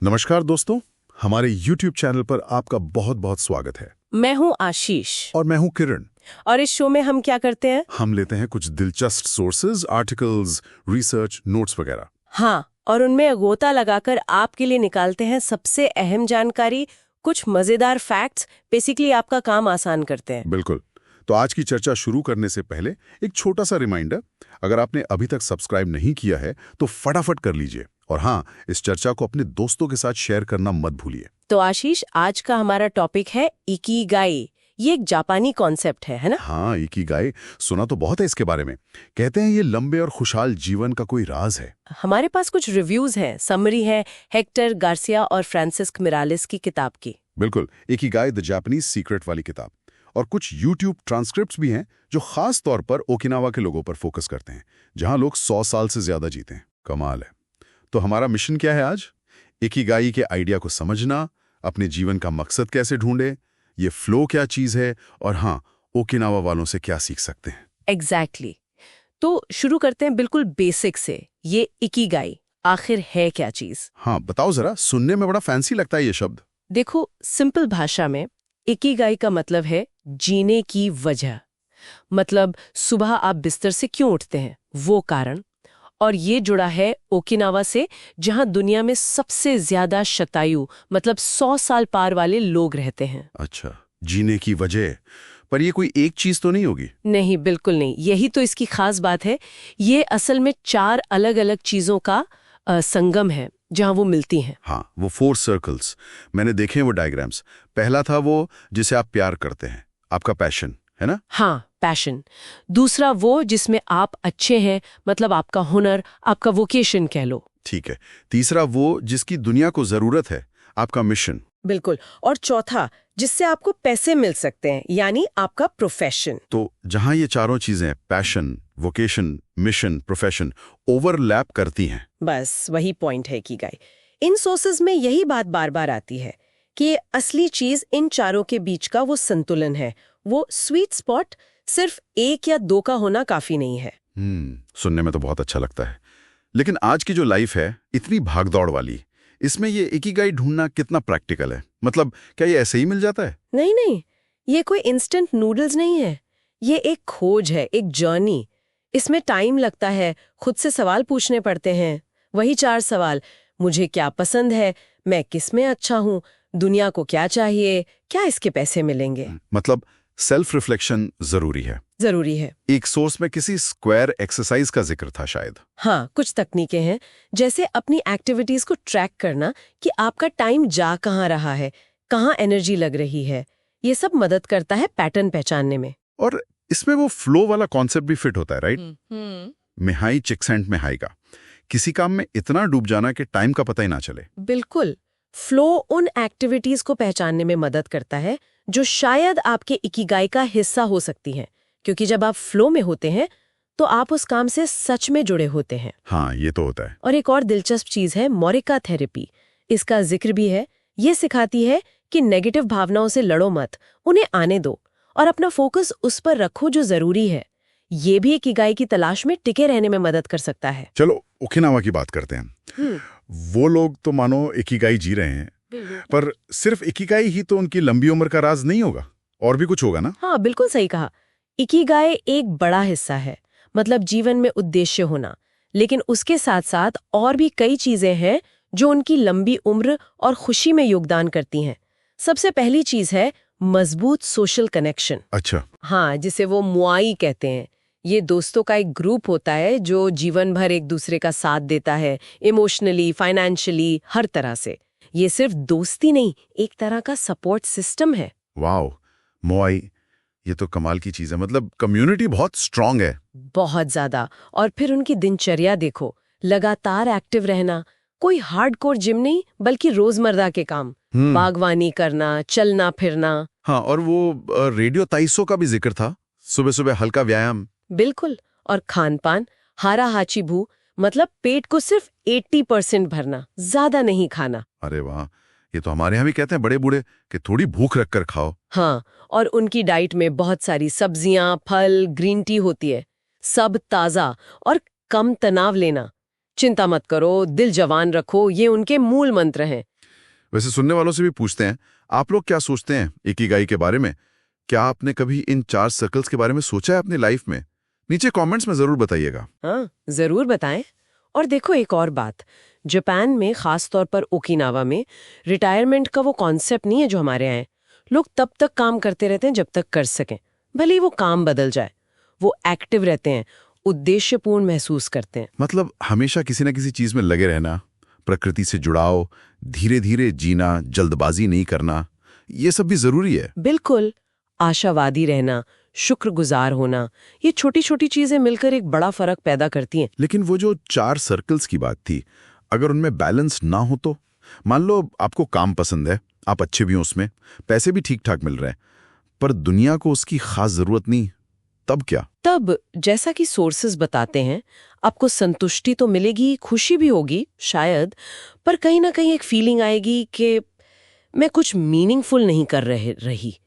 नमस्कार दोस्तों, हमारे YouTube चैनल पर आपका बहुत बहुत स्वागत है। मैं हूँ आशीष। और मैं हूँ किरण। और इस शो में हम क्या करते हैं? हम लेते हैं कुछ दिलचस्प सोर्सेज, आर्टिकल्स, रिसर्च, नोट्स वगैरह। हाँ, और उनमें गोता लगाकर आपके लिए निकालते हैं सबसे अहम जानकारी, कुछ मजेदार फैक्ट्स, बेसिकली आपका काम आसान करते हैं। बिल्कुल। तो आज की चर्चा शुरू करने से पहले एक छोटा सा रिमाइंडर, अगर आपने अभी तक सब्सक्राइब नहीं किया है तो फटाफट कर लीजिए। और हाँ, इस चर्चा को अपने दोस्तों के साथ शेयर करना मत भूलिए। तो आशीष, आज का हमारा टॉपिक है इकिगाई। ये एक जापानी कॉन्सेप्ट है ना? हाँ, इकिगाई सुना तो बहुत है इसके बारे में। कहते हैं ये लंबे और खुशहाल जीवन का कोई राज है। हमारे पास कुछ रिव्यूज हैं, समरी है हेक्टर गार्सिया और फ्रांसिस्क मिरालिस की किताब की। बिल्कुल, इकिगाई द जापानीज सीक्रेट वाली किताब। और कुछ YouTube ट्रांसक्रिप्ट्स भी हैं जो खास तौर पर ओकिनावा के लोगों पर फोकस करते हैं, जहां लोग 100 साल से ज्यादा जीते हैं। कमाल है। तो हमारा मिशन क्या है आज? इकिगाई के आइडिया को समझना, अपने जीवन का मकसद कैसे ढूंढे, ये फ्लो क्या चीज है, और हाँ, ओकिनावा वालों से क्या सीख सकते हैं। एग्जैक्टली। तो शुरू करते हैं बिल्कुल बेसिक से। ये इकिगाई आखिर है क्या चीज? हाँ बताओ जरा, सुनने में बड़ा फैंसी लगता है ये शब्द। देखो, सिंपल भाषा में इकिगाई का मतलब है जीने की वजह। मतलब सुबह आप बिस्तर से क्यों उठते हैं, वो कारण। और ये जुड़ा है ओकिनावा से, जहां दुनिया में सबसे ज्यादा शतायु मतलब 100 साल पार वाले लोग रहते हैं। अच्छा, जीने की वजह। पर ये कोई एक चीज तो नहीं होगी? नहीं, बिल्कुल नहीं। यही तो इसकी खास बात है। ये असल में 4 अलग अलग चीजों का संगम है जहां वो मिलती हैं। हाँ, वो 4 सर्कल्स मैंने देखे हैं, वो डायग्राम्स। पहला था वो जिसे आप प्यार करते हैं, आपका पैशन है ना? हाँ, पैशन। दूसरा वो जिसमें आप अच्छे हैं, मतलब आपका हुनर, आपका वोकेशन कह लो। ठीक है। तीसरा वो जिसकी दुनिया को जरूरत है, आपका मिशन। बिल्कुल। और चौथा जिससे आपको पैसे मिल सकते हैं, यानी आपका प्रोफेशन। तो जहां ये चारों चीजें, passion, vocation, mission, profession, overlap करती हैं। बस वही पॉइंट है कि गाय इन सोर्सेज में यही बात बार बार आती है कि असली चीज इन चारों के बीच का वो संतुलन है। वो स्वीट स्पॉट सिर्फ 1 या 2 का होना काफी नहीं है। सुनने में तो बहुत अच्छा लगता है। लेकिन आज की जो लाइफ है, इतनी भागदौड़ वाली, इसमें ये इकिगाई ढूंढना कितना प्रैक्टिकल है? मतलब क्या ये ऐसे ही मिल जाता है? नहीं नहीं, ये कोई इंस्टेंट नूडल्स नहीं है। ये एक खोज है, एक जर्नी। इसमें टाइम लगता है, खुद से सवाल पूछने पड़ते हैं। वही 4 सवाल: मुझे क्या पसंद है, मैं किस में अच्छा हूँ, दुनिया को क्या चाहिए, क्या इसके पैसे मिलेंगे। मतलब सेल्फ रिफ्लेक्शन जरूरी है। जरूरी है। एक सोर्स में किसी स्क्वायर एक्सरसाइज का जिक्र था शायद। हाँ, कुछ तकनीकें हैं, जैसे अपनी एक्टिविटीज को ट्रैक करना कि आपका टाइम जा कहाँ रहा है, कहाँ एनर्जी लग रही है। ये सब मदद करता है पैटर्न पहचानने में। और इसमें वो फ्लो वाला कॉन्सेप्ट भी फिट होता है, राइट? मिहाई चिक्सेंट का किसी काम में इतना डूब जाना कि टाइम का पता ही ना चले। बिल्कुल। फ्लो उन एक्टिविटीज को पहचानने में मदद करता है जो शायद आपके इकिगाई का हिस्सा हो सकती हैं, क्योंकि जब आप फ्लो में होते हैं तो आप उस काम से सच में जुड़े होते हैं। हाँ, ये तो होता है। और एक और दिलचस्प चीज है मोरिका थेरेपी। इसका जिक्र भी है। ये सिखाती है कि नेगेटिव भावनाओं से लड़ो मत, उन्हें आने दो और अपना फोकस उस पर रखो जो जरूरी है। ये भी इकिगाई की तलाश में टिके रहने में मदद कर सकता है। चलो ओकिनावा की बात करते हैं। वो लोग तो मानो इकिगाई जी रहे हैं, पर सिर्फ इकिगाई ही तो उनकी लंबी उम्र का राज नहीं होगा, और भी कुछ होगा ना? हाँ, बिल्कुल सही कहा। इकिगाई एक बड़ा हिस्सा है, मतलब जीवन में उद्देश्य होना। लेकिन उसके साथ साथ और भी कई चीजें हैं जो उनकी लंबी उम्र और खुशी में योगदान करती हैं। सबसे पहली चीज है मजबूत सोशल कनेक्शन। अच्छा। हाँ, जिसे वो मुआई कहते हैं। ये दोस्तों का एक ग्रुप होता है जो जीवन भर एक दूसरे का साथ देता है, इमोशनली, फाइनेंशियली, हर तरह से। ये सिर्फ दोस्ती नहीं, एक तरह का सपोर्ट सिस्टम है। वाओ, मोआई, ये तो कमाल की चीज है। मतलब कम्युनिटी बहुत स्ट्रांग है। बहुत ज्यादा। और फिर उनकी दिनचर्या देखो, लगातार एक्टिव रहना। कोई हार्डकोर जिम नहीं, बल्कि रोजमर्रा के काम, बागवानी करना, चलना फिरना। हाँ, और वो रेडियो ताइसो का भी जिक्र था, सुबह सुबह हल्का व्यायाम। बिल्कुल। और खान पान, हारा हाची भू, मतलब पेट को सिर्फ 80% भरना, ज्यादा नहीं खाना। अरे वाह, ये तो हमारे यहाँ भी कहते हैं बड़े बूढ़े कि थोड़ी भूख रख कर खाओ। हाँ, और उनकी डाइट में बहुत सारी सब्जियां, फल, ग्रीन टी होती है। सब ताजा और कम तनाव लेना। चिंता मत करो, दिल जवान रखो, ये उनके मूल मंत्र हैं। वैसे सुनने वालों से भी पूछते हैं, आप लोग क्या सोचते हैं इकिगाई के बारे में? क्या आपने कभी इन 4 सर्कल्स के बारे में सोचा है अपनी लाइफ में? नीचे कमेंट्स में जरूर बताइएगा। हाँ, जरूर बताएं। और देखो एक और बात, जापान में खास तौर पर ओकिनावा में रिटायरमेंट का वो कॉन्सेप्ट नहीं है जो हमारे यहाँ है। लोग तब तक काम करते रहते हैं जब तक कर सकें, भले ही वो काम बदल जाए। वो एक्टिव रहते हैं, उद्देश्यपूर्ण महसूस करते हैं। मतलब हमेशा किसी न किसी चीज में लगे रहना, प्रकृति से जुड़ाव, धीरे धीरे जीना, जल्दबाजी नहीं करना, ये सब भी जरूरी है। बिल्कुल, आशावादी रहना, शुक्रगुजार होना, ये छोटी छोटी चीजें मिलकर एक बड़ा फर्क पैदा करती हैं। लेकिन वो जो 4 सर्कल्स की बात थी, अगर उनमें बैलेंस ना हो तो? मान लो आपको काम पसंद है, आप अच्छे भी हो उसमें, पैसे भी ठीक ठाक मिल रहे हैं, पर दुनिया को उसकी खास जरूरत नहीं, तब क्या? तब जैसा कि सोर्सेज बताते हैं, आपको संतुष्टि तो मिलेगी, खुशी भी होगी शायद, पर कहीं ना कहीं एक फीलिंग आएगी कि मैं कुछ मीनिंगफुल नहीं कर रही,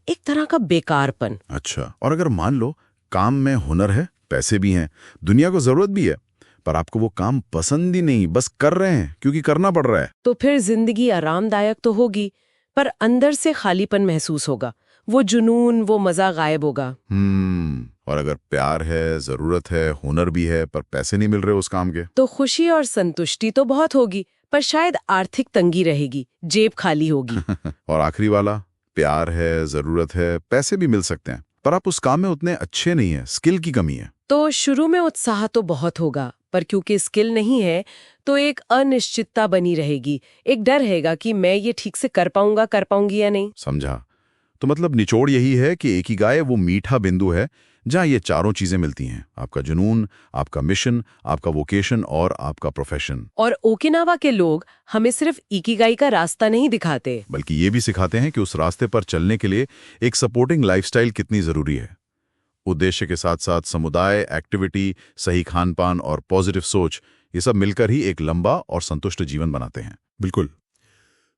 एक तरह का बेकारपन। अच्छा, और अगर मान लो काम में हुनर है, पैसे भी हैं, दुनिया को जरूरत भी है, पर आपको वो काम पसंद ही नहीं, बस कर रहे हैं क्योंकि करना पड़ रहा है, तो फिर जिंदगी आरामदायक तो होगी, पर अंदर से खालीपन महसूस होगा। वो जुनून, वो मजा गायब होगा। और अगर प्यार है, जरूरत है, हुनर भी है, पर पैसे नहीं मिल रहे उस काम के, तो खुशी और संतुष्टि तो बहुत होगी, पर शायद आर्थिक तंगी रहेगी, जेब खाली होगी। और आखिरी वाला, प्यार है, जरूरत है, पैसे भी मिल सकते हैं, पर आप उस काम में उतने अच्छे नहीं हैं, स्किल की कमी है। तो शुरू में उत्साह तो बहुत होगा, पर क्योंकि स्किल नहीं है तो एक अनिश्चितता बनी रहेगी, एक डर रहेगा कि मैं ये ठीक से कर पाऊंगी या नहीं। समझा। तो मतलब निचोड़ यही है कि इकिगाई वो मीठा बिंदु है जहां ये चारों चीजें मिलती हैं, आपका जुनून, आपका मिशन, आपका वोकेशन और आपका प्रोफेशन। और ओकिनावा के लोग हमें सिर्फ इकिगाई का रास्ता नहीं दिखाते, बल्कि ये भी सिखाते हैं कि उस रास्ते पर चलने के लिए एक सपोर्टिंग लाइफस्टाइल कितनी जरूरी है। उद्देश्य के साथ साथ समुदाय, एक्टिविटी, सही खान-पान और पॉजिटिव सोच, ये सब मिलकर ही एक लंबा और संतुष्ट जीवन बनाते हैं। बिल्कुल।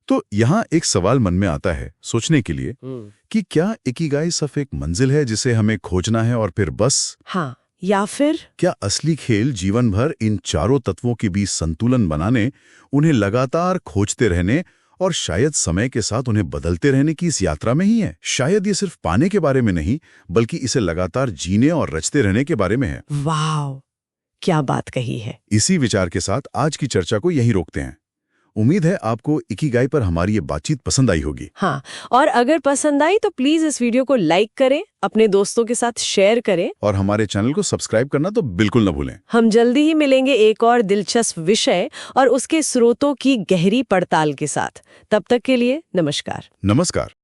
तो यहाँ एक सवाल मन में आता है सोचने के लिए कि क्या इकिगाई सिर्फ एक मंजिल है जिसे हमें खोजना है और फिर बस? हाँ, या फिर क्या असली खेल जीवन भर इन चारों तत्वों के बीच संतुलन बनाने, उन्हें लगातार खोजते रहने और शायद समय के साथ उन्हें बदलते रहने की इस यात्रा में ही है? शायद ये सिर्फ पाने के बारे में नहीं, बल्कि इसे लगातार जीने और रचते रहने के बारे में है। वाह, क्या बात कही है। इसी विचार के साथ आज की चर्चा को यहीं रोकते हैं। उम्मीद है आपको इकिगाई पर हमारी ये बातचीत पसंद आई होगी। हाँ, और अगर पसंद आई तो प्लीज इस वीडियो को लाइक करें, अपने दोस्तों के साथ शेयर करें और हमारे चैनल को सब्सक्राइब करना तो बिल्कुल न भूलें। हम जल्दी ही मिलेंगे एक और दिलचस्प विषय और उसके स्रोतों की गहरी पड़ताल के साथ। तब तक के लिए नमस्कार। नमस्कार।